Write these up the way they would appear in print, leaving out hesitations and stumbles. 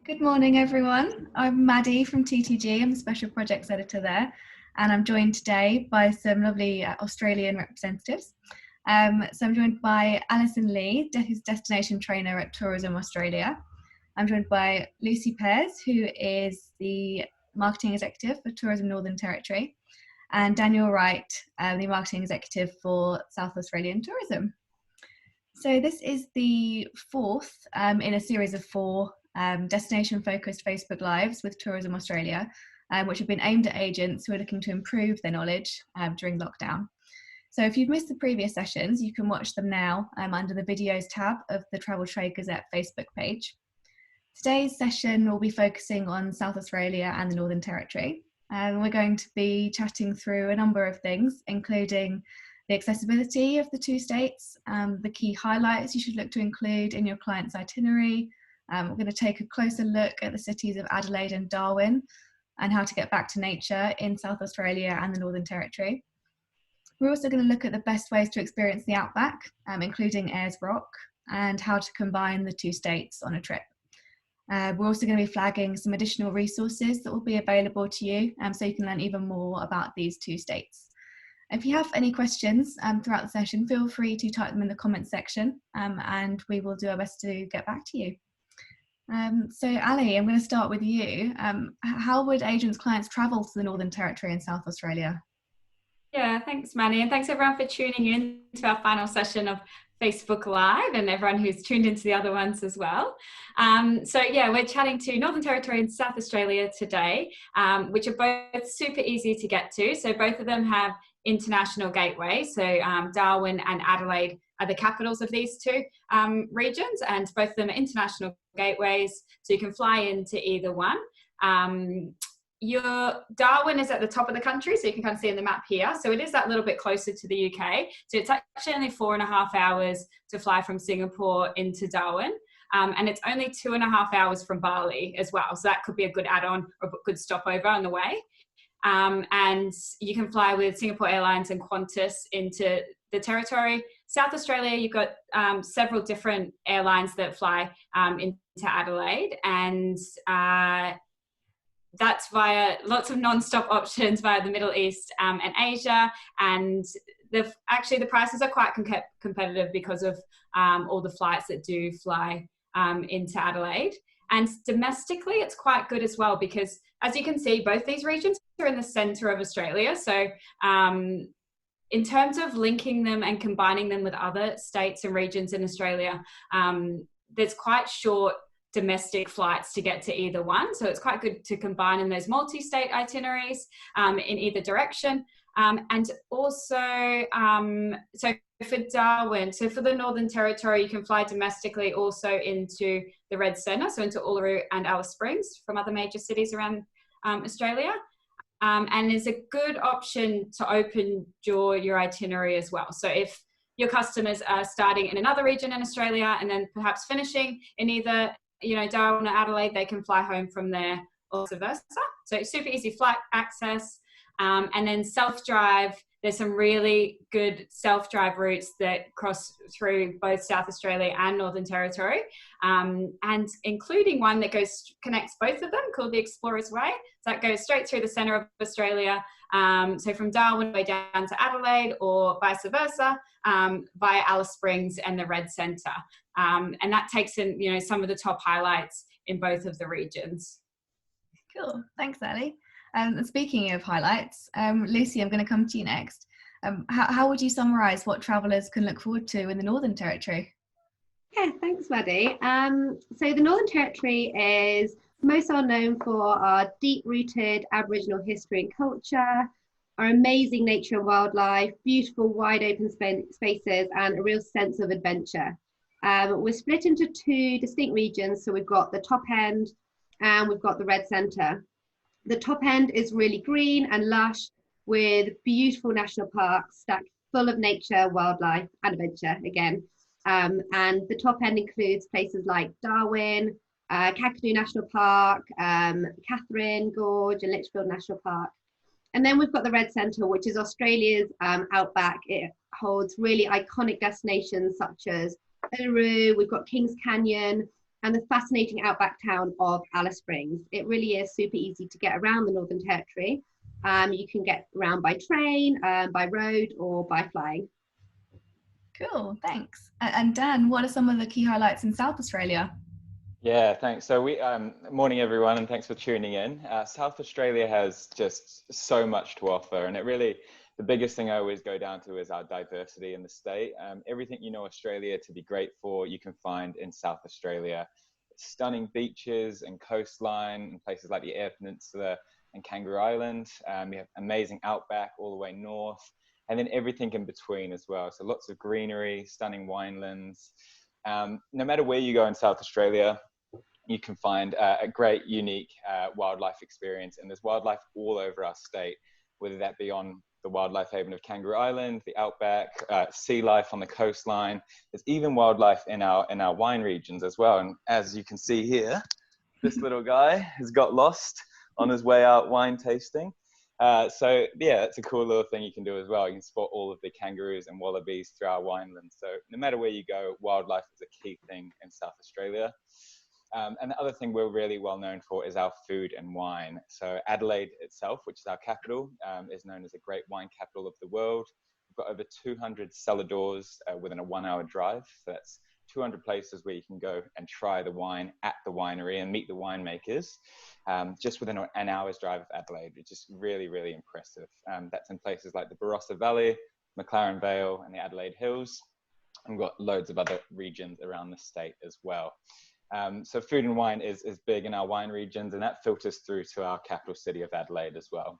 Good morning, everyone. I'm Maddie from TTG. I'm the Special Projects Editor there, and I'm joined today by some lovely Australian representatives. So I'm joined by Alison Lee, who's Destination Trainer at Tourism Australia. I'm joined by Lucy Pears, who is the Marketing Executive for Tourism Northern Territory, and Daniel Wright, the Marketing Executive for South Australian Tourism. So this is the fourth in a series of four destination-focused Facebook Lives with Tourism Australia, which have been aimed at agents who are looking to improve their knowledge during lockdown. So if you've missed the previous sessions, you can watch them now under the videos tab of the Travel Trade Gazette Facebook page. Today's session will be focusing on South Australia and the Northern Territory. We're going to be chatting through a number of things, including the accessibility of the two states, the key highlights you should look to include in your client's itinerary. We're going to take a closer look at the cities of Adelaide and Darwin and how to get back to nature in South Australia and the Northern Territory. We're also going to look at the best ways to experience the Outback, including Ayers Rock, and how to combine the two states on a trip. We're also going to be flagging some additional resources that will be available to you so you can learn even more about these two states. If you have any questions throughout the session, feel free to type them in the comments section and we will do our best to get back to you. So Ali, I'm going to start with you. How would agents' clients travel to the Northern Territory and South Australia? Yeah, thanks, Manny, and thanks everyone for tuning in to our final session of Facebook Live and everyone who's tuned into the other ones as well. We're chatting to Northern Territory and South Australia today, which are both super easy to get to. So both of them have international gateways. So Darwin and Adelaide are the capitals of these two regions, and both of them are international gateways, so you can fly into either one. Your Darwin is at the top of the country, so you can kind of see in the map here. So it is that little bit closer to the UK. So it's actually only 4.5 hours to fly from Singapore into Darwin. And it's only 2.5 hours from Bali as well. So that could be a good add-on or a good stopover on the way. And you can fly with Singapore Airlines and Qantas into the territory. South Australia, you've got several different airlines that fly into Adelaide, and that's via lots of non-stop options via the Middle East and Asia. And the prices are quite competitive because of all the flights that do fly into Adelaide. And domestically, it's quite good as well, because as you can see, both these regions are in the centre of Australia. So in terms of linking them and combining them with other states and regions in Australia, there's quite short domestic flights to get to either one. So it's quite good to combine in those multi-state itineraries in either direction. And also, so for Darwin, so for the Northern Territory, you can fly domestically also into the Red Centre, so into Uluru and Alice Springs from other major cities around Australia. And is a good option to open your itinerary as well. So if your customers are starting in another region in Australia and then perhaps finishing in either Darwin or Adelaide, they can fly home from there or vice versa. So it's super easy flight access. And then self-drive, there's some really good self-drive routes that cross through both South Australia and Northern Territory, and including one that connects both of them called the Explorers Way. So that goes straight through the centre of Australia, so from Darwin way down to Adelaide or vice versa, via Alice Springs and the Red Centre. And that takes in some of the top highlights in both of the regions. Cool, thanks Ali. Speaking of highlights, Lucy, I'm going to come to you next. How would you summarise what travellers can look forward to in the Northern Territory? Yeah, thanks, Maddie. So the Northern Territory is most well known for our deep-rooted Aboriginal history and culture, our amazing nature and wildlife, beautiful wide open spaces, and a real sense of adventure. We're split into two distinct regions. So we've got the top end and we've got the Red Centre. The top end is really green and lush with beautiful national parks stacked full of nature, wildlife and adventure again. And the top end includes places like Darwin, Kangaroo National Park, Catherine Gorge and Litchfield National Park. And then we've got the Red Centre, which is Australia's outback. It holds really iconic destinations such as Uluru, we've got Kings Canyon, and the fascinating outback town of Alice Springs. It really is super easy to get around the Northern Territory. You can get around by train, by road, or by flying. Cool, thanks. And Dan, what are some of the key highlights in South Australia? Yeah, thanks. So morning everyone, and thanks for tuning in. South Australia has just so much to offer, and the biggest thing I always go down to is our diversity in the state. Everything you know Australia to be great for, you can find in South Australia. Stunning beaches and coastline in places like the Eyre Peninsula and Kangaroo Island. We have amazing outback all the way north, and then everything in between as well. So lots of greenery, stunning winelands. No matter where you go in South Australia, you can find a great, unique wildlife experience. And there's wildlife all over our state, whether that be on the wildlife haven of Kangaroo Island, the outback, sea life on the coastline. There's even wildlife in our wine regions as well. And as you can see here, this little guy has got lost on his way out wine tasting. So yeah, it's a cool little thing you can do as well. You can spot all of the kangaroos and wallabies through our winelands. So no matter where you go, wildlife is a key thing in South Australia. And the other thing we're really well known for is our food and wine. So Adelaide itself, which is our capital, is known as a great wine capital of the world. We've got over 200 cellar doors within a 1-hour drive. So that's 200 places where you can go and try the wine at the winery and meet the winemakers, just within an hour's drive of Adelaide, which is really, really impressive. That's in places like the Barossa Valley, McLaren Vale, and the Adelaide Hills. And we've got loads of other regions around the state as well. So food and wine is big in our wine regions, and that filters through to our capital city of Adelaide as well.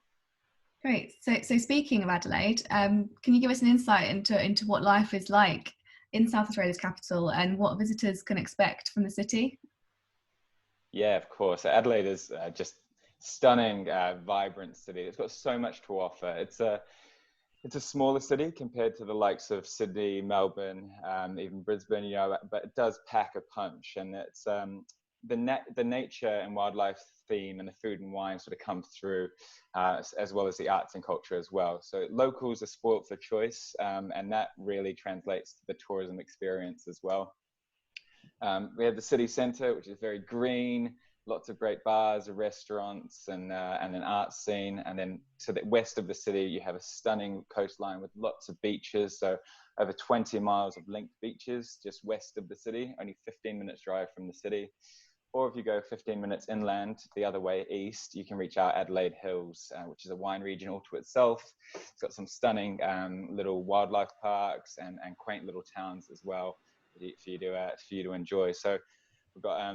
Great. So speaking of Adelaide, can you give us an insight into what life is like in South Australia's capital and what visitors can expect from the city? Yeah, of course. Adelaide is just stunning, vibrant city. It's got so much to offer. It's a smaller city compared to the likes of Sydney, Melbourne, even Brisbane, you know, but it does pack a punch. And it's the nature and wildlife theme and the food and wine sort of come through, as well as the arts and culture as well. So locals are spoilt for choice, and that really translates to the tourism experience as well. We have the city centre, which is very green, lots of great bars, restaurants, and an art scene. And then to the west of the city, you have a stunning coastline with lots of beaches. So over 20 miles of linked beaches just west of the city, only 15 minutes drive from the city. Or if you go 15 minutes inland the other way east, you can reach out Adelaide Hills, which is a wine region all to itself. It's got some stunning little wildlife parks and quaint little towns as well for you to enjoy. So we've got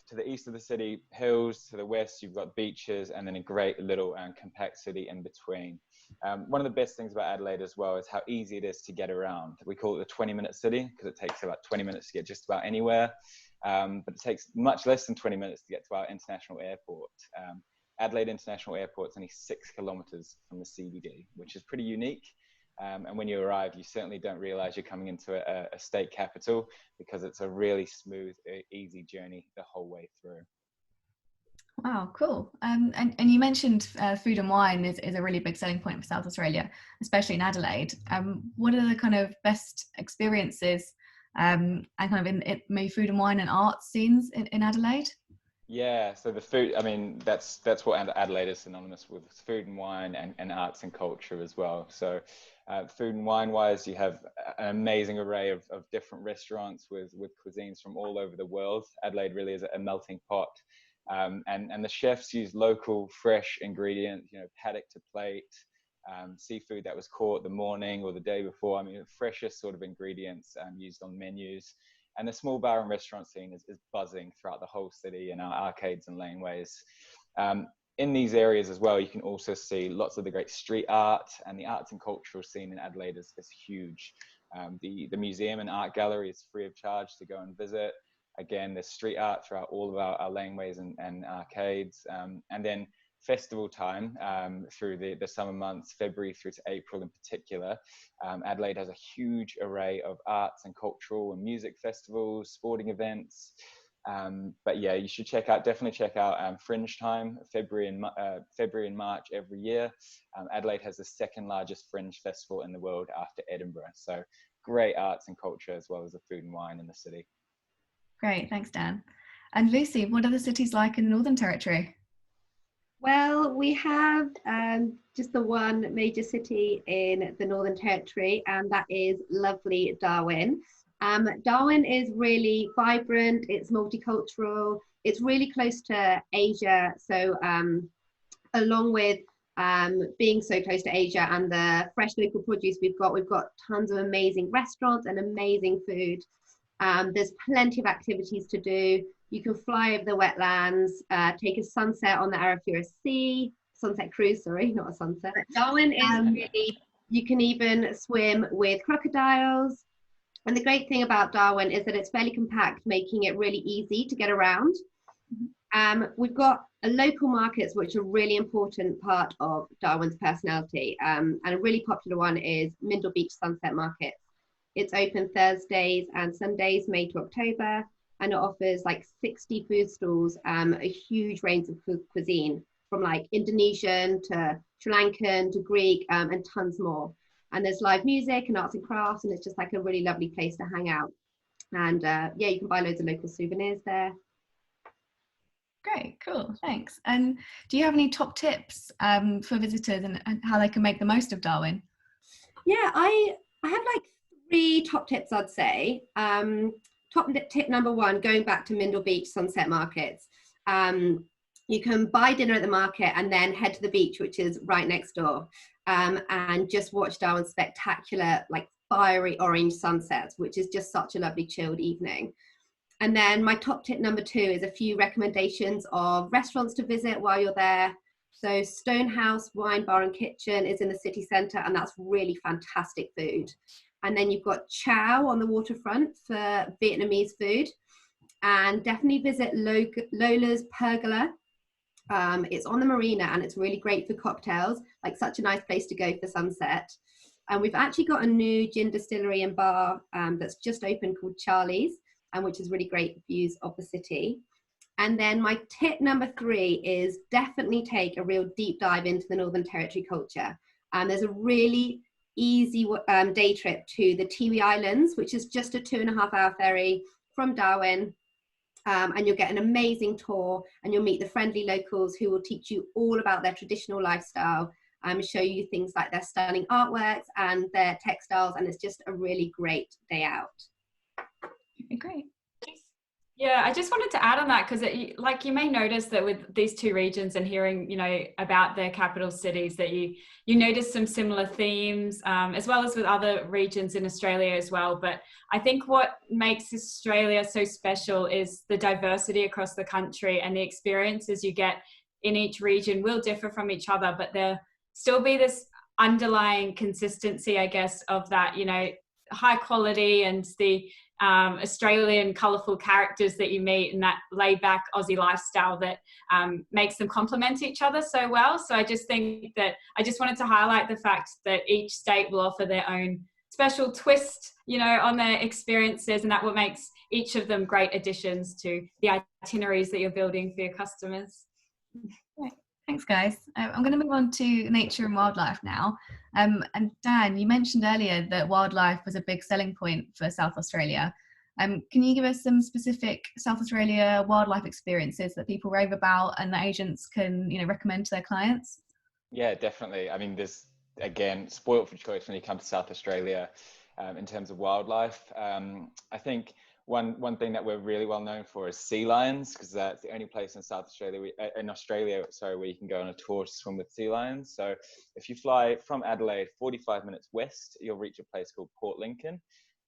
to the east of the city, hills. To the west, you've got beaches, and then a great little compact city in between. One of the best things about Adelaide as well is how easy it is to get around. We call it the 20-minute city because it takes about 20 minutes to get just about anywhere. But it takes much less than 20 minutes to get to our international airport. Adelaide International Airport is only 6 kilometers from the CBD, which is pretty unique. And when you arrive, you certainly don't realize you're coming into a state capital because it's a really smooth, easy journey the whole way through. Wow, cool. And you mentioned food and wine is a really big selling point for South Australia, especially in Adelaide. What are the kind of best experiences and kind of in maybe food and wine and art scenes in Adelaide? Yeah, so the food, I mean, that's what Adelaide is synonymous with, food and wine and arts and culture as well. So food and wine wise, you have an amazing array of different restaurants with cuisines from all over the world. Adelaide really is a melting pot. And the chefs use local, fresh ingredients, you know, paddock to plate, seafood that was caught the morning or the day before. I mean, the freshest sort of ingredients used on menus. And the small bar and restaurant scene is buzzing throughout the whole city in our arcades and laneways. In these areas as well, you can also see lots of the great street art, and the arts and cultural scene in Adelaide is huge. The museum and art gallery is free of charge to go and visit. Again, there's street art throughout all of our laneways and arcades. And then festival time through the summer months, February through to April in particular. Adelaide has a huge array of arts and cultural and music festivals, sporting events. But yeah, you should definitely check out Fringe time, February and March every year. Adelaide has the second largest Fringe festival in the world after Edinburgh. So great arts and culture as well as the food and wine in the city. Great, thanks, Dan. And Lucy, what are the cities like in the Northern Territory? Well, we have just the one major city in the Northern Territory, and that is lovely Darwin. Darwin is really vibrant, it's multicultural, it's really close to Asia. So along with being so close to Asia and the fresh local produce we've got tons of amazing restaurants and amazing food. There's plenty of activities to do. You can fly over the wetlands, take a sunset on the Arafura Sea, sunset cruise, sorry, not a sunset. Darwin is really, you can even swim with crocodiles. And the great thing about Darwin is that it's fairly compact, making it really easy to get around. We've got local markets, which are a really important part of Darwin's personality. And a really popular one is Mindle Beach Sunset Market. It's open Thursdays and Sundays, May to October, and it offers like 60 food stalls, a huge range of cuisine, from like Indonesian to Sri Lankan to Greek, and tons more. And there's live music and arts and crafts, and it's just like a really lovely place to hang out. And yeah, you can buy loads of local souvenirs there. Great, cool, thanks. And do you have any top tips for visitors and how they can make the most of Darwin? Yeah, I have like 3 top tips, I'd say. Top tip number 1, going back to Mindle Beach Sunset Markets. You can buy dinner at the market and then head to the beach, which is right next door, and just watch Darwin's spectacular, like fiery orange sunsets, which is just such a lovely chilled evening. And then my top tip number 2 is a few recommendations of restaurants to visit while you're there. So Stonehouse Wine Bar and Kitchen is in the city centre, and that's really fantastic food. And then you've got Chow on the waterfront for Vietnamese food. And definitely visit Lola's Pergola. It's on the marina and it's really great for cocktails, like such a nice place to go for sunset. And we've actually got a new gin distillery and bar that's just opened called Charlie's, which is really great views of the city. And then my tip number 3 is definitely take a real deep dive into the Northern Territory culture. There's a really easy day trip to the Tiwi Islands, which is just a 2.5-hour ferry from Darwin. And you'll get an amazing tour, and you'll meet the friendly locals who will teach you all about their traditional lifestyle, show you things like their stunning artworks and their textiles, and it's just a really great day out. Great. Yeah, I just wanted to add on that because, like, you may notice that with these 2 regions and hearing, you know, about their capital cities, that you notice some similar themes, as well as with other regions in Australia as well. But I think what makes Australia so special is the diversity across the country, and the experiences you get in each region will differ from each other, but there'll still be this underlying consistency, I guess, of that, you know, high quality and the Australian colourful characters that you meet, and that laid-back Aussie lifestyle that makes them complement each other so well. So I just think that I just wanted to highlight the fact that each state will offer their own special twist, you know, on their experiences, and that what makes each of them great additions to the itineraries that you're building for your customers. Right. Thanks, guys. I'm going to move on to nature and wildlife now. And Dan, you mentioned earlier that wildlife was a big selling point for South Australia. Can you give us some specific South Australia wildlife experiences that people rave about and that agents can, you know, recommend to their clients? Yeah, definitely. I mean, there's, again, spoilt for choice when you come to South Australia in terms of wildlife. I think one thing that we're really well known for is sea lions, because that's the only place in Australia where you can go on a tour to swim with sea lions. So if you fly from Adelaide 45 minutes west, you'll reach a place called Port Lincoln.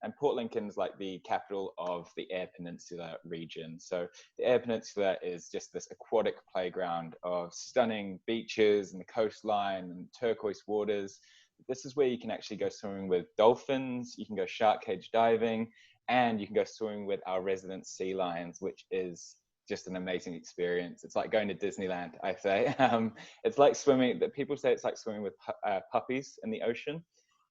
And Port Lincoln is like the capital of the Eyre Peninsula region. So the Eyre Peninsula is just this aquatic playground of stunning beaches and the coastline and turquoise waters. This is where you can actually go swimming with dolphins, you can go shark cage diving, and you can go swimming with our resident sea lions, which is just an amazing experience. It's like going to Disneyland, I say. It's like swimming, people say it's like swimming with puppies in the ocean.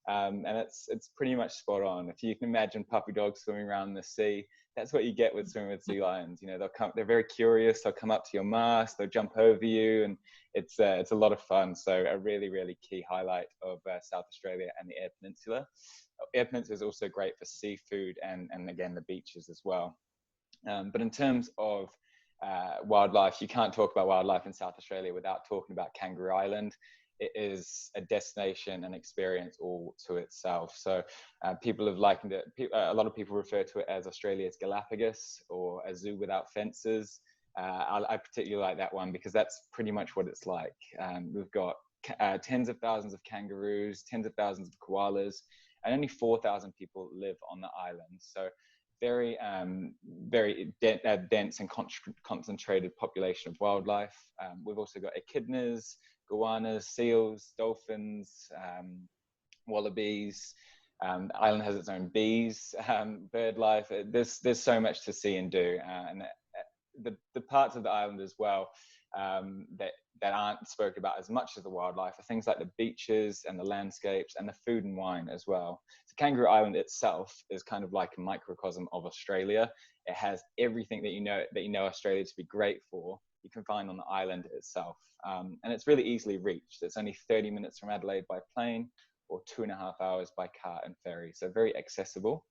And it's pretty much spot on. If you can imagine puppy dogs swimming around the sea, that's what you get with swimming with sea lions. You know, they're very curious. They'll come up to your mast, they'll jump over you, and it's a lot of fun. So a really, really key highlight of South Australia and the Eyre Peninsula. Eyre Peninsula is also great for seafood and again, the beaches as well. But in terms of wildlife, you can't talk about wildlife in South Australia without talking about Kangaroo Island. It is a destination and experience all to itself. So people have likened it, a lot of people refer to it as Australia's Galapagos, or a zoo without fences. I particularly like that one because that's pretty much what it's like. We've got tens of thousands of kangaroos, tens of thousands of koalas, and only 4,000 people live on the island. So very, very dense and concentrated population of wildlife. We've also got echidnas, goannas, seals, dolphins, wallabies. The island has its own bees, bird life. There's so much to see and do, and the parts of the island as well that aren't spoken about as much as the wildlife are things like the beaches and the landscapes and the food and wine as well. So Kangaroo Island itself is kind of like a microcosm of Australia. It has everything that you know Australia to be great for, you can find on the island itself. And it's really easily reached. It's only 30 minutes from Adelaide by plane, or 2.5 hours by car and ferry. So very accessible.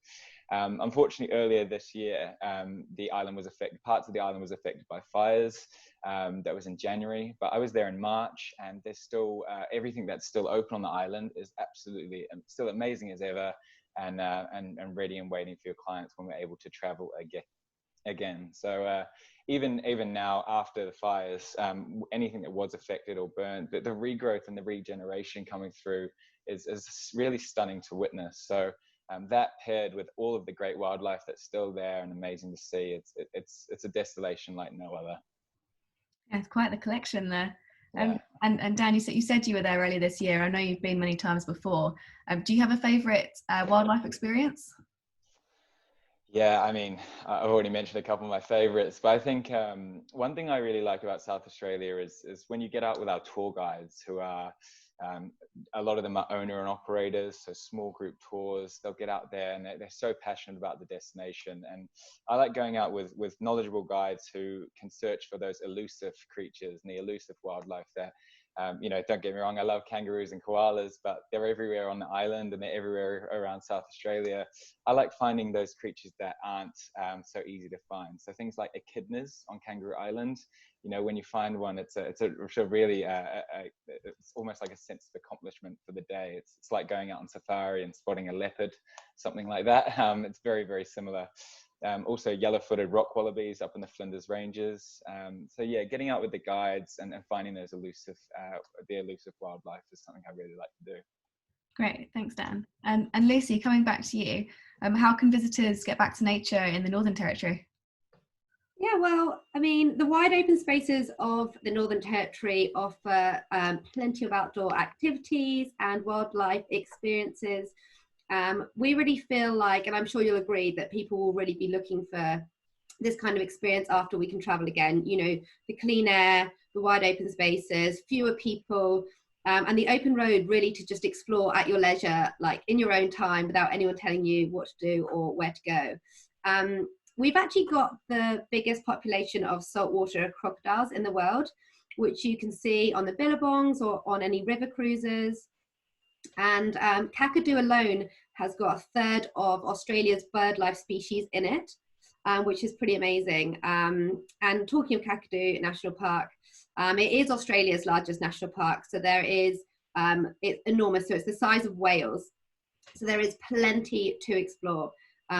Unfortunately, earlier this year, parts of the island was affected by fires. That was in January, but I was there in March, and there's still, everything that's still open on the island is absolutely still amazing as ever, and ready and waiting for your clients when we're able to travel again. So even now, after the fires, anything that was affected or burned, the regrowth and the regeneration coming through is really stunning to witness. So that paired with all of the great wildlife that's still there and amazing to see, it's a destination like no other. Yeah, it's quite the collection there. Yeah. And Dan, you said you were there earlier this year. I know you've been many times before. Do you have a favourite wildlife experience? Yeah, I mean, I've already mentioned a couple of my favorites, but I think one thing I really like about South Australia is when you get out with our tour guides, who are, a lot of them are owner and operators, so small group tours. They'll get out there and they're so passionate about the destination. And I like going out with knowledgeable guides who can search for those elusive creatures and the elusive wildlife there. Don't get me wrong, I love kangaroos and koalas, but they're everywhere on the island and they're everywhere around South Australia. I like finding those creatures that aren't so easy to find. So things like echidnas on Kangaroo Island, when you find one, it's a really, it's almost like a sense of accomplishment for the day. It's like going out on safari and spotting a leopard, something like that. It's very, very similar. Also yellow-footed rock wallabies up in the Flinders Ranges. So yeah, getting out with the guides and finding those elusive wildlife is something I really like to do. Great, thanks Dan. And Lucy, coming back to you, how can visitors get back to nature in the Northern Territory? Yeah, well, I mean, the wide open spaces of the Northern Territory offer plenty of outdoor activities and wildlife experiences. We really feel like, and I'm sure you'll agree, that people will really be looking for this kind of experience after we can travel again. The clean air, the wide open spaces, fewer people, and the open road, really to just explore at your leisure, like in your own time, without anyone telling you what to do or where to go. We've actually got the biggest population of saltwater crocodiles in the world, which you can see on the billabongs or on any river cruises. And Kakadu alone has got a third of Australia's bird life species in it, which is pretty amazing. And talking of Kakadu National Park, it is Australia's largest national park. So it's enormous. So it's the size of Wales. So there is plenty to explore.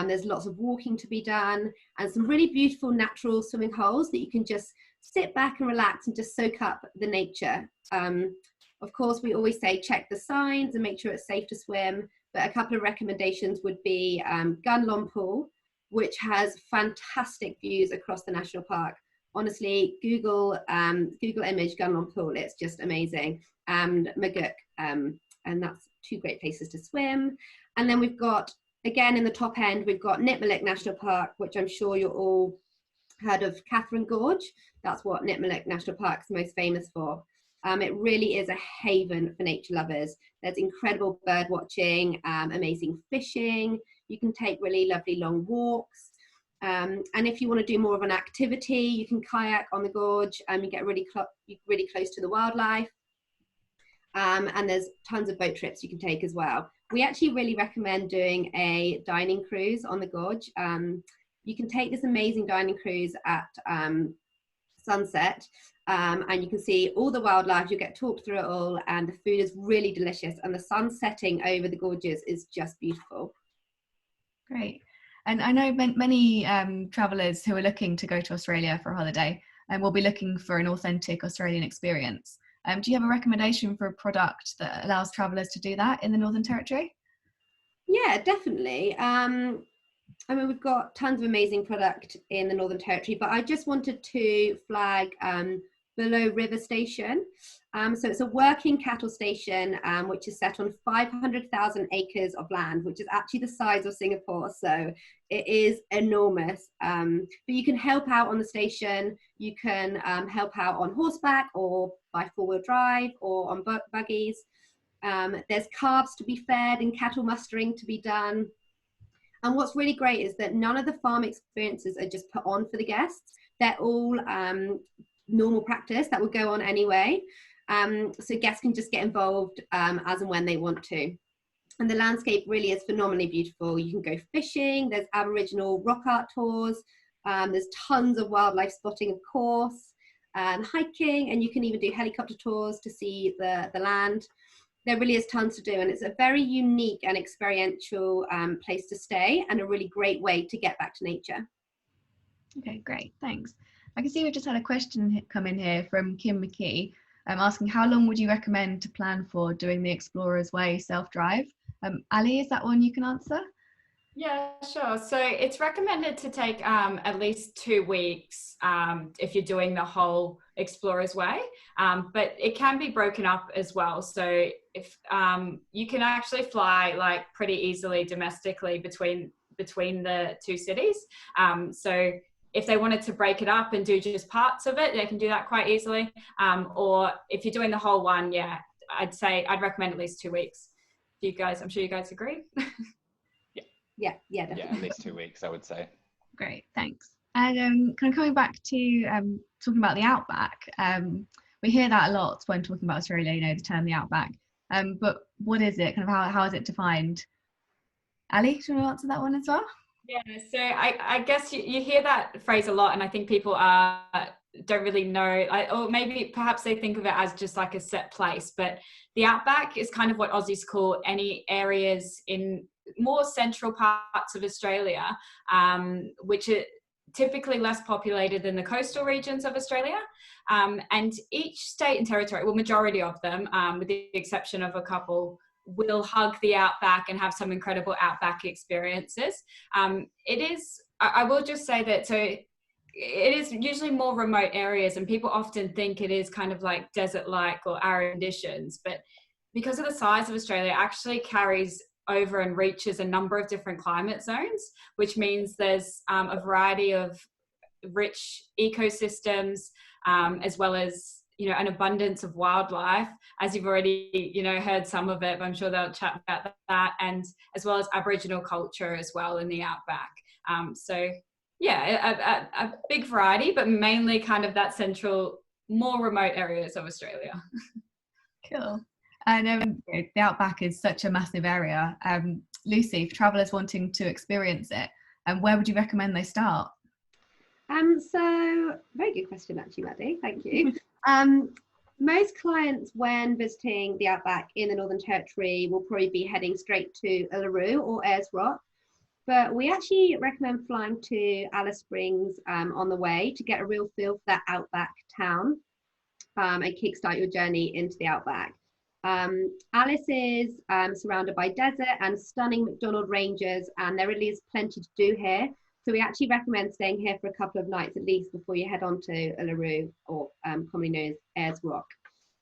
There's lots of walking to be done and some really beautiful natural swimming holes that you can just sit back and relax and just soak up the nature. Of course, we always say check the signs and make sure it's safe to swim, but a couple of recommendations would be Gunlong Pool, which has fantastic views across the national park. Honestly, Google image Gunlong Pool, it's just amazing. And Maguk, and that's two great places to swim. And then we've got, again, in the top end, we've got Nitmiluk National Park, which I'm sure you're all heard of. Catherine Gorge. That's what Nitmiluk National Park is most famous for. It really is a haven for nature lovers. There's incredible bird watching, amazing fishing. You can take really lovely long walks. And if you want to do more of an activity, you can kayak on the gorge and you get really close to the wildlife. And there's tons of boat trips you can take as well. We actually really recommend doing a dining cruise on the gorge. You can take this amazing dining cruise at sunset, and you can see all the wildlife. You get talked through it all, and the food is really delicious, and the sun setting over the gorges is just beautiful. Great. And I know many travellers who are looking to go to Australia for a holiday and will be looking for an authentic Australian experience. Do you have a recommendation for a product that allows travellers to do that in the Northern Territory? Yeah, definitely. I mean, we've got tons of amazing product in the Northern Territory, but I just wanted to flag Below River Station. So it's a working cattle station, which is set on 500,000 acres of land, which is actually the size of Singapore. So it is enormous. But you can help out on the station. You can help out on horseback or by four-wheel drive or on buggies. There's calves to be fed and cattle mustering to be done. And what's really great is that none of the farm experiences are just put on for the guests. They're all normal practice that will go on anyway. So guests can just get involved as and when they want to. And the landscape really is phenomenally beautiful. You can go fishing, there's Aboriginal rock art tours, there's tons of wildlife spotting, of course, hiking, and you can even do helicopter tours to see the land. There really is tons to do, and it's a very unique and experiential place to stay, and a really great way to get back to nature. Okay, great, thanks. I can see we've just had a question come in here from Kim McKee, asking how long would you recommend to plan for doing the Explorer's Way self-drive? Ali, is that one you can answer? Yeah, sure. So it's recommended to take at least 2 weeks if you're doing the whole Explorer's Way, but it can be broken up as well. So if you can actually fly like pretty easily domestically between the two cities. So if they wanted to break it up and do just parts of it, they can do that quite easily. Or if you're doing the whole one, yeah, I'd recommend at least 2 weeks. You guys, I'm sure you guys agree. Yeah, definitely. Yeah, at least 2 weeks, I would say. Great, thanks. And kind of coming back to talking about the Outback, we hear that a lot when talking about Australia, you know, the term the Outback. But what is it? Kind of how is it defined? Ali, do you want to answer that one as well? Yeah, so I guess you hear that phrase a lot, and I think people don't really know, or maybe perhaps they think of it as just like a set place, but the Outback is kind of what Aussies call any areas in more central parts of Australia, which are typically less populated than the coastal regions of Australia. And each state and territory, well, majority of them, with the exception of a couple, will hug the Outback and have some incredible Outback experiences. I will just say that, so it is usually more remote areas, and people often think it is kind of like desert-like or arid conditions, but because of the size of Australia, it actually carries over and reaches a number of different climate zones, which means there's a variety of rich ecosystems, as well as, you know, an abundance of wildlife, as you've already, you know, heard some of it, but I'm sure they'll chat about that, and as well as Aboriginal culture as well in the Outback. So yeah, a big variety, but mainly kind of that central, more remote areas of Australia. Cool. And the Outback is such a massive area. Lucy, for travellers wanting to experience it, where would you recommend they start? So very good question, actually, Maddie. Thank you. Most clients, when visiting the Outback in the Northern Territory, will probably be heading straight to Uluru or Ayers Rock. But we actually recommend flying to Alice Springs on the way to get a real feel for that Outback town and kickstart your journey into the Outback. Alice is surrounded by desert and stunning McDonald ranges, and there really is plenty to do here. So we actually recommend staying here for a couple of nights at least before you head on to Uluru, or commonly known as Ayers Rock.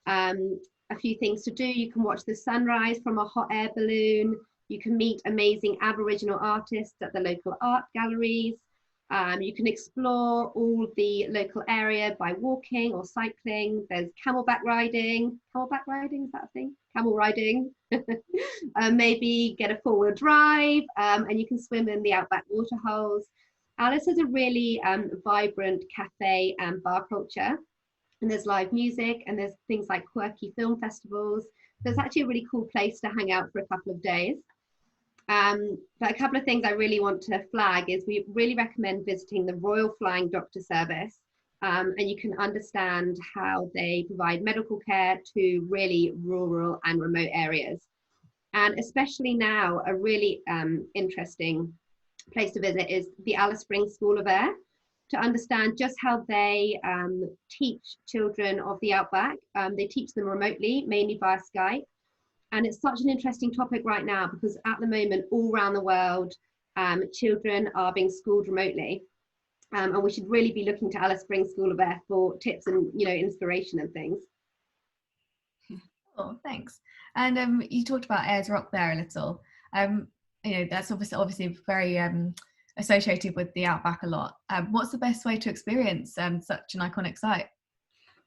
A few things to do: you can watch the sunrise from a hot air balloon. You can meet amazing Aboriginal artists at the local art galleries. You can explore all the local area by walking or cycling. There's camelback riding. Camelback riding, is that a thing? Camel riding. Maybe get a four-wheel drive, and you can swim in the Outback waterholes. Alice has a really vibrant cafe and bar culture, and there's live music, and there's things like quirky film festivals. So it's actually a really cool place to hang out for a couple of days. But a couple of things I really want to flag is we really recommend visiting the Royal Flying Doctor Service, and you can understand how they provide medical care to really rural and remote areas. And especially now, a really interesting place to visit is the Alice Springs School of Air, to understand just how they teach children of the outback. They teach them remotely, mainly via Skype. And it's such an interesting topic right now because at the moment, all around the world, children are being schooled remotely. And we should really be looking to Alice Springs School of Air for tips and, you know, inspiration and things. Oh, thanks. And you talked about Ayers Rock there a little. You know, that's obviously very associated with the outback a lot. What's the best way to experience such an iconic site?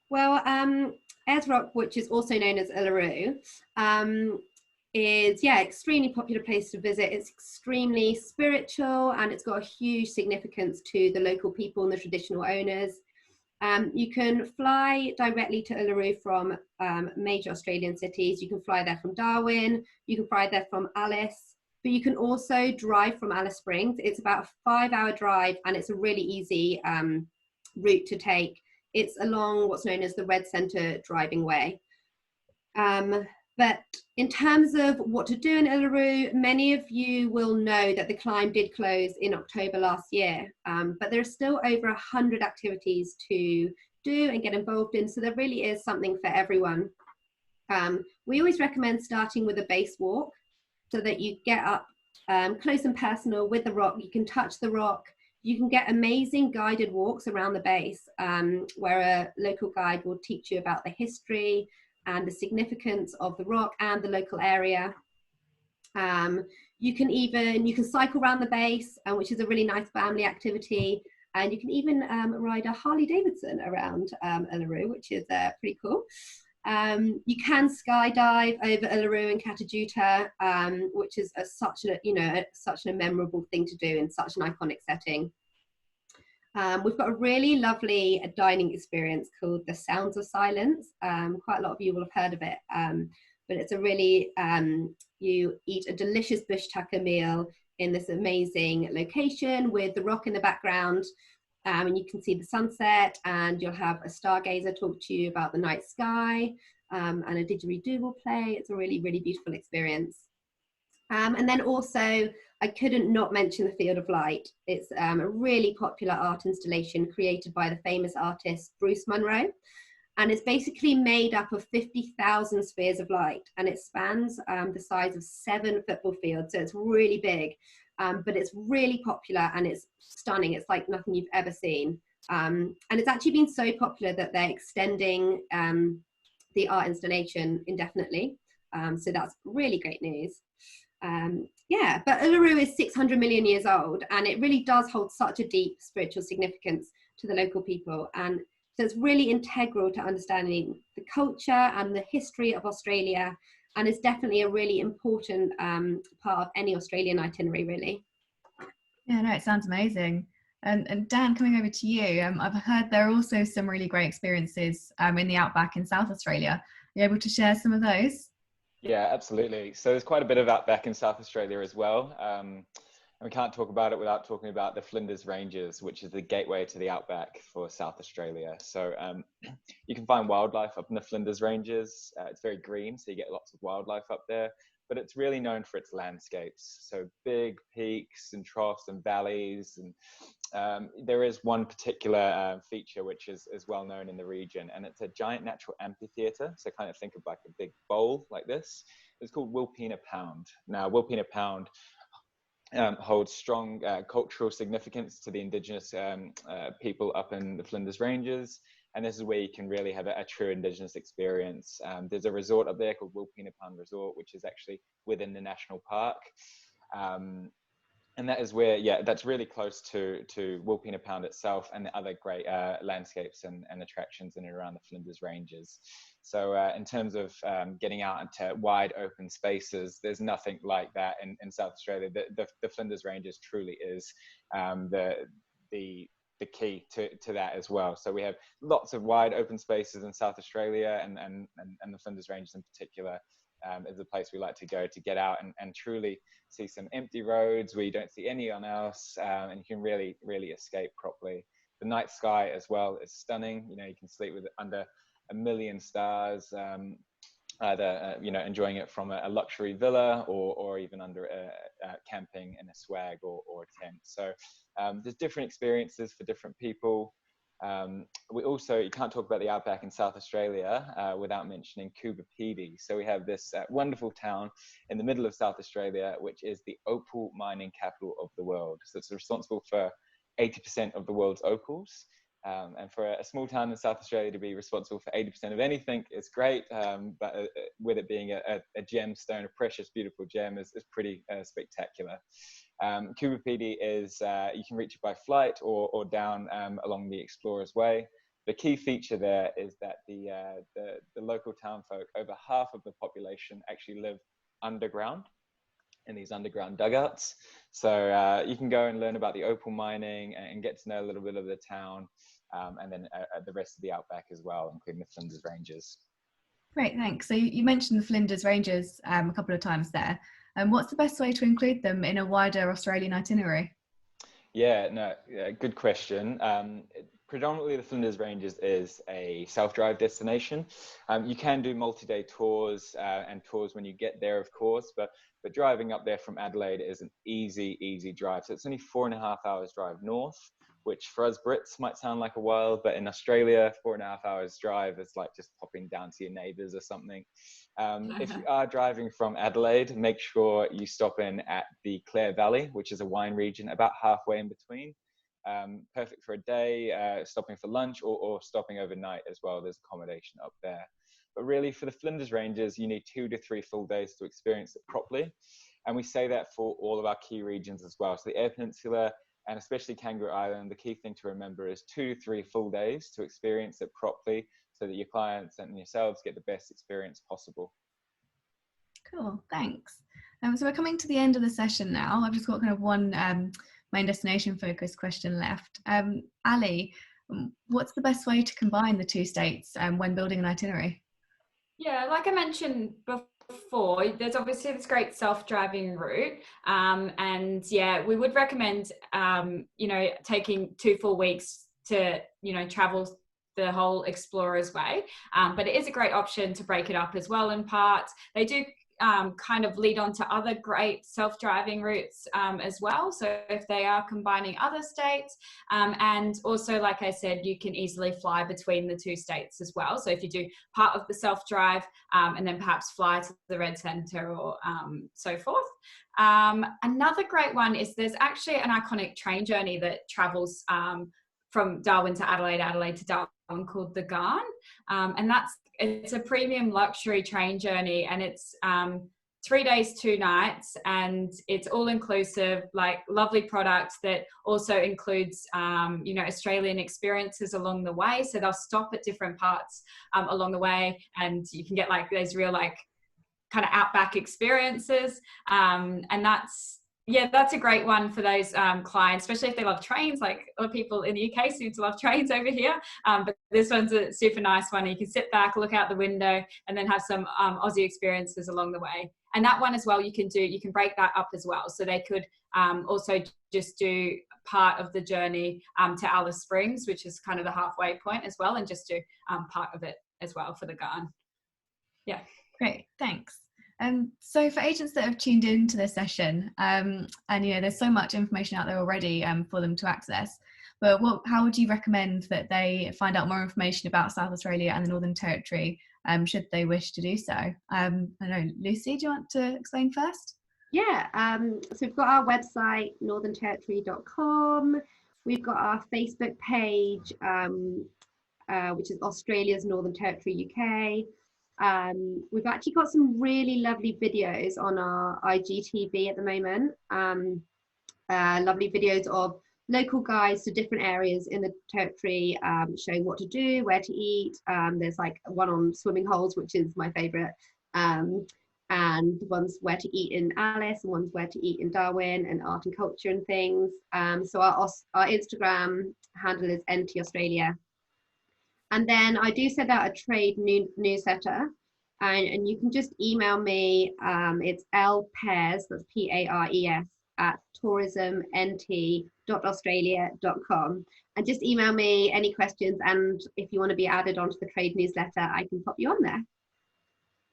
Well, Ayers Rock, which is also known as Uluru, is extremely popular place to visit. It's extremely spiritual and it's got a huge significance to the local people and the traditional owners. You can fly directly to Uluru from major Australian cities. You can fly there from Darwin, you can fly there from Alice, but you can also drive from Alice Springs. It's about a 5-hour drive and it's a really easy route to take. It's along what's known as the Red Centre driving way. But in terms of what to do in Uluru, many of you will know that the climb did close in October last year, but there are still over 100 activities to do and get involved in, so there really is something for everyone. We always recommend starting with a base walk so that you get up close and personal with the rock. You can touch the rock. You can get amazing guided walks around the base where a local guide will teach you about the history and the significance of the rock and the local area. You can cycle around the base, which is a really nice family activity. And you can even ride a Harley Davidson around Uluru, which is pretty cool. You can skydive over Uluru and Katajuta, which is such a memorable thing to do in such an iconic setting. We've got a really lovely dining experience called the Sounds of Silence. Quite a lot of you will have heard of it, but it's a really, you eat a delicious bush tucker meal in this amazing location with the rock in the background, and you can see the sunset, and you'll have a stargazer talk to you about the night sky, and a didgeridoo will play. It's a really, really beautiful experience. And then also, I couldn't not mention the Field of Light. It's a really popular art installation created by the famous artist Bruce Munro. And it's basically made up of 50,000 spheres of light, and it spans the size of 7 football fields. So it's really big, but it's really popular and it's stunning. It's like nothing you've ever seen. And it's actually been so popular that they're extending the art installation indefinitely. So that's really great news. But Uluru is 600 million years old, and it really does hold such a deep spiritual significance to the local people. And so it's really integral to understanding the culture and the history of Australia, and it's definitely a really important part of any Australian itinerary, really. Yeah, no, it sounds amazing. And Dan, coming over to you, I've heard there are also some really great experiences in the outback in South Australia. Are you able to share some of those? Yeah, absolutely. So there's quite a bit of outback in South Australia as well. And we can't talk about it without talking about the Flinders Ranges, which is the gateway to the outback for South Australia. So you can find wildlife up in the Flinders Ranges. It's very green, so you get lots of wildlife up there. But it's really known for its landscapes. So big peaks and troughs and valleys. And there is one particular feature which is well known in the region, and it's a giant natural amphitheatre. So kind of think of like a big bowl like this. It's called Wilpena Pound. Now, Wilpena Pound holds strong cultural significance to the Indigenous people up in the Flinders Ranges. And this is where you can really have a true Indigenous experience. There's a resort up there called Wilpena Pound Resort, which is actually within the national park. And that is where, that's really close to Wilpena Pound itself and the other great landscapes and attractions in and around the Flinders Ranges. So in terms of getting out into wide open spaces, there's nothing like that in South Australia. The Flinders Ranges truly is the key to that as well. So we have lots of wide open spaces in South Australia and the Flinders Ranges in particular. is the place we like to go to get out and truly see some empty roads where you don't see anyone else, and you can really escape properly. The night sky as well is stunning. You know, you can sleep with under 1 million stars, either enjoying it from a luxury villa or even under camping in a swag or a tent. So there's different experiences for different people. You can't talk about the Outback in South Australia without mentioning Coober Pedy. So we have this wonderful town in the middle of South Australia, which is the opal mining capital of the world. So it's responsible for 80% of the world's opals. And for a small town in South Australia to be responsible for 80% of anything is great, but with it being a gemstone, a precious, beautiful gem, is pretty spectacular. Coober Pedy is, you can reach it by flight or down along the Explorer's Way. The key feature there is that the local town folk, over half of the population, actually live underground in these underground dugouts. So you can go and learn about the opal mining and get to know a little bit of the town, and then the rest of the Outback as well, including the Flinders Ranges. Great, thanks. So you mentioned the Flinders Ranges a couple of times there. What's the best way to include them in a wider Australian itinerary? Good question. Predominantly the Flinders Ranges is a self-drive destination. You can do multi-day tours and tours when you get there, of course, but driving up there from Adelaide is an easy drive. So it's only 4.5 hours drive north, which for us Brits might sound like a while, but in Australia, 4.5 hours drive is like just popping down to your neighbours or something. If you are driving from Adelaide, make sure you stop in at the Clare Valley, which is a wine region about halfway in between. Perfect for a day, stopping for lunch or stopping overnight as well. There's accommodation up there. But really for the Flinders Ranges, you need 2 to 3 full days to experience it properly. And we say that for all of our key regions as well. So the Eyre Peninsula and especially Kangaroo Island, the key thing to remember is 2 to 3 full days to experience it properly so that your clients and yourselves get the best experience possible. Cool, thanks. So we're coming to the end of the session now. I've just got kind of one main destination focused question left. Ali, what's the best way to combine the 2 states when building an itinerary? Yeah, like I mentioned before, there's obviously this great self-driving route, and yeah, we would recommend taking 2 full weeks to travel the whole Explorer's Way, but it is a great option to break it up as well in parts. They do kind of lead on to other great self-driving routes as well, so if they are combining other states, and also like I said, you can easily fly between the 2 states as well. So if you do part of the self-drive and then perhaps fly to the Red Centre or so forth. Another great one is there's actually an iconic train journey that travels from Darwin to Adelaide to Darwin, called the Garn, and it's a premium luxury train journey, and it's 3 days, 2 nights, and it's all inclusive, like lovely products that also includes Australian experiences along the way. So they'll stop at different parts along the way, and you can get like those real like kind of outback experiences, and that's a great one for those clients, especially if they love trains. Like a lot of people in the UK seem to love trains over here, but this one's a super nice one. You can sit back, look out the window, and then have some Aussie experiences along the way. And that one as well, you can break that up as well. So they could also just do part of the journey to Alice Springs, which is kind of the halfway point as well, and just do part of it as well for the Garn. Yeah. Great, thanks. So for agents that have tuned into this session, and there's so much information out there already for them to access, but how would you recommend that they find out more information about South Australia and the Northern Territory, should they wish to do so? I don't know, Lucy, do you want to explain first? Yeah, so we've got our website, northernterritory.com. We've got our Facebook page, which is Australia's Northern Territory UK. We've actually got some really lovely videos on our IGTV at the moment, lovely videos of local guides to different areas in the territory, showing what to do, where to eat. There's like one on swimming holes, which is my favorite, and the ones where to eat in Alice, and ones where to eat in Darwin, and art and culture and things. So our Instagram handle is NT Australia. And then I do send out a trade newsletter and you can just email me. It's lpares, that's PARES, at tourismnt.australia.com, and just email me any questions, and if you want to be added onto the trade newsletter, I can pop you on there.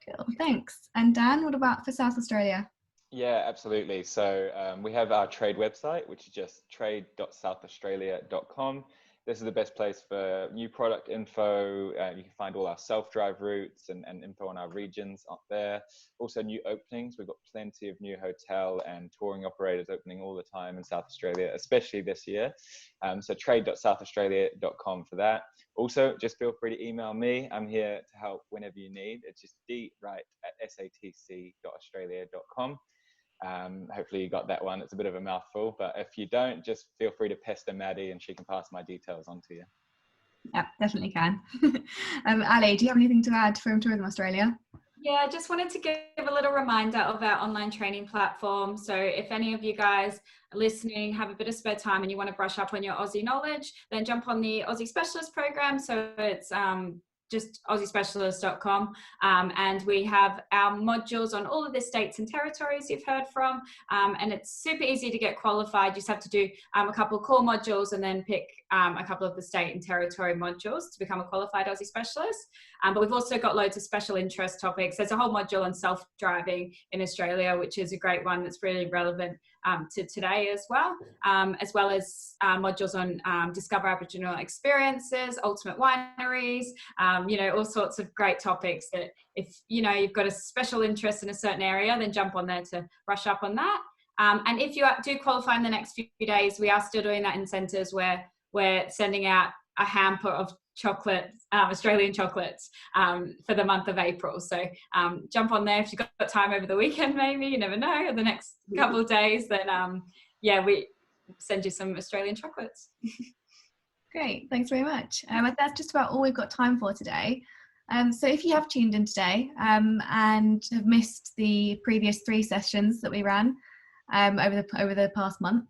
Cool, thanks. And Dan, what about for South Australia? Yeah, absolutely. So we have our trade website, which is just trade.southaustralia.com. This is the best place for new product info. You can find all our self-drive routes and info on our regions up there. Also new openings. We've got plenty of new hotel and touring operators opening all the time in South Australia, especially this year. So trade.southaustralia.com for that. Also, just feel free to email me. I'm here to help whenever you need. It's just dwright@satc.australia.com. Hopefully you got that one. It's a bit of a mouthful, but if you don't, just feel free to pester Maddie and she can pass my details on to you. Yeah, definitely can. Ali, do you have anything to add from Tourism Australia? Yeah, I just wanted to give a little reminder of our online training platform. So if any of you guys are listening, have a bit of spare time and you want to brush up on your Aussie knowledge, then jump on the Aussie Specialist program. So it's just aussiespecialist.com, and we have our modules on all of the states and territories you've heard from, and it's super easy to get qualified. You just have to do a couple of core modules and then pick a couple of the state and territory modules to become a qualified Aussie specialist. But we've also got loads of special interest topics. There's a whole module on self-driving in Australia, which is a great one that's really relevant to today as well as modules on Discover Aboriginal Experiences, Ultimate Wineries, all sorts of great topics that if, you've got a special interest in a certain area, then jump on there to brush up on that. And if you do qualify in the next few days, we are still doing that in centres where we're sending out a hamper of chocolates, Australian chocolates, for the month of April. So jump on there if you've got time over the weekend, maybe, you never know, or the next couple of days, then we send you some Australian chocolates. Great, thanks very much. That's just about all we've got time for today. So if you have tuned in today and have missed the previous 3 sessions that we ran over the past month,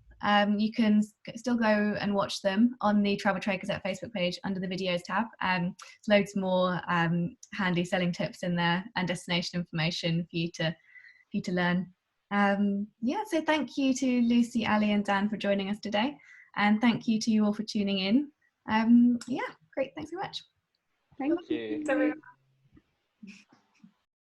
you can still go and watch them on the Travel Trade Gazette Facebook page under the videos tab. Loads more handy selling tips in there and destination information for you to learn. So thank you to Lucy, Ali and Dan for joining us today, and thank you to you all for tuning in. Great, thanks so much. Thank you. Thanks, everyone.